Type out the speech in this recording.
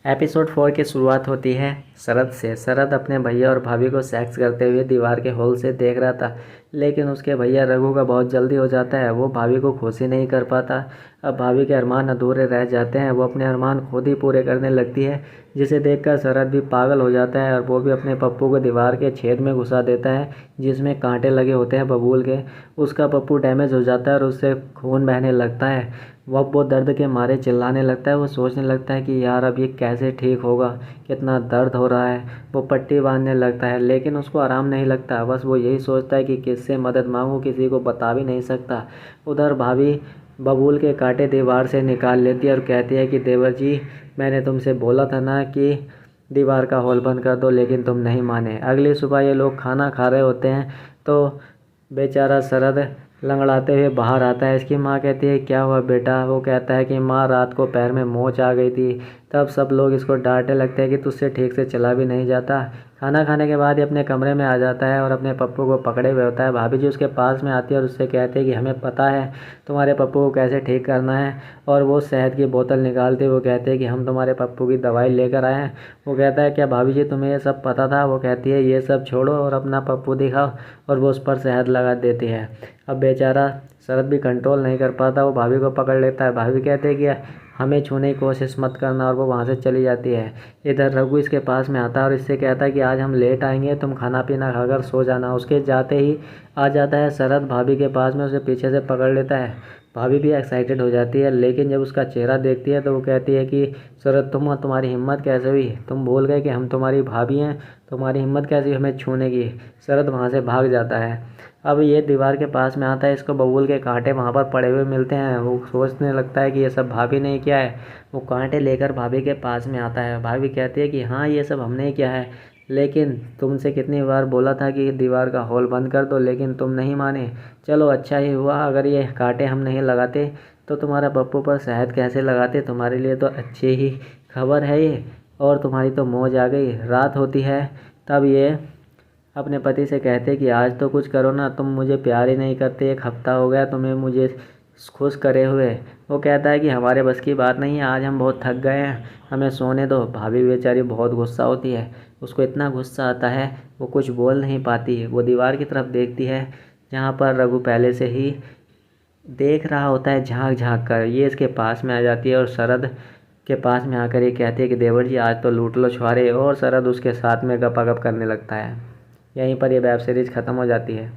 Episode 4 की शुरुआत होती है शरद से। शरद अपने भैया और भाभी को सेक्स करते हुए दीवार के होल से देख रहा था, लेकिन उसके भैया रघु का बहुत जल्दी हो जाता है। वो भाभी को खुश ही नहीं कर पाता। अब भाभी के अरमान अधूरे रह जाते हैं। वो अपने अरमान खुद ही पूरे करने लगती है, जिसे देखकर शरद भी पागल हो जाता है और वो भी अपने पप्पू को दीवार के छेद में घुसा देता है जिसमें कांटे लगे होते हैं बबूल के। उसका पप्पू डैमेज हो जाता है और उससे खून बहने लगता है। वह बहुत दर्द के मारे चिल्लाने लगता है। वो सोचने लगता है कि यार अब ये कैसे ठीक होगा, कितना दर्द हो रहा है। वो पट्टी बांधने लगता है, लेकिन उसको आराम नहीं लगता। बस वो यही सोचता है कि किससे मदद मांगूं, किसी को बता भी नहीं सकता। उधर भाभी बबूल के कांटे दीवार से निकाल लेती है और कहती है कि देवर जी, मैंने तुमसे बोला था ना कि दीवार का होल बंद कर दो, लेकिन तुम नहीं माने। अगली सुबह ये लोग खाना खा रहे होते हैं तो बेचारा शरद लंगड़ाते हुए बाहर आता है। इसकी माँ कहती है क्या हुआ बेटा। वो कहता है कि माँ, रात को पैर में मोच आ गई थी। तब सब लोग इसको डांटने लगते हैं कि तुझसे ठीक से चला भी नहीं जाता। खाना खाने के बाद ये अपने कमरे में आ जाता है और अपने पप्पू को पकड़े हुए होता है। भाभी जी उसके पास में आती है और उससे कहती है कि हमें पता है तुम्हारे पप्पू को कैसे ठीक करना है। और वो शहद की बोतल निकालते वो कहते हैं कि हम तुम्हारे पप्पू की दवाई लेकर आए हैं। वो कहता है क्या भाभी जी तुम्हें ये सब पता था। वो कहती है ये सब छोड़ो और अपना पप्पू दिखाओ, और वो उस पर शहद लगा देती है। अब बेचारा शरद भी कंट्रोल नहीं कर पाता। वो भाभी को पकड़ लेता है। भाभी कहते हैं कि हमें छूने की कोशिश मत करना, और वो वहाँ से चली जाती है। इधर रघु इसके पास में आता है और इससे कहता है कि आज हम लेट आएंगे, तुम खाना पीना खाकर सो जाना। उसके जाते ही आ जाता है शरद भाभी के पास में, उसे पीछे से पकड़ लेता है। भाभी भी एक्साइटेड हो जाती है, लेकिन जब उसका चेहरा देखती है तो वो कहती है कि शरद तुम्हारी हिम्मत कैसे हुई, तुम भूल गए कि हम तुम्हारी भाभी हैं, तुम्हारी हिम्मत कैसे हुई हमें छूने की। शरद वहाँ से भाग जाता है। अब ये दीवार के पास में आता है, इसको बबूल के कांटे वहाँ पर पड़े हुए मिलते हैं। वो सोचने लगता है कि ये सब भाभी ने किया है। वो कांटे लेकर भाभी के पास में आता है। भाभी कहती है कि हाँ ये सब हमने ही किया है, लेकिन तुमसे कितनी बार बोला था कि दीवार का होल बंद कर दो, लेकिन तुम नहीं माने। चलो अच्छा ही हुआ, अगर ये कांटे हम नहीं लगाते तो तुम्हारा पप्पू पर शहद कैसे लगाते। तुम्हारे लिए तो अच्छी ही खबर है ये, और तुम्हारी तो मौज आ गई। रात होती है तब ये अपने पति से कहते कि आज तो कुछ करो ना, तुम मुझे प्यार ही नहीं करते, एक हफ्ता हो गया तुम्हें मुझे खुश करे हुए। वो कहता है कि हमारे बस की बात नहीं है, आज हम बहुत थक गए हैं, हमें सोने दो। भाभी बेचारी बहुत गुस्सा होती है। उसको इतना गुस्सा आता है वो कुछ बोल नहीं पाती। वो दीवार की तरफ देखती है जहाँ पर रघु पहले से ही देख रहा होता है झांक झांक कर। ये इसके पास में आ जाती है और शरद के पास में आकर ये कहती है कि देवर जी आज तो लूट लो छुआरे, और शरद उसके साथ में गपागप करने लगता है। यहीं पर ये वेब सीरीज़ ख़त्म हो जाती है।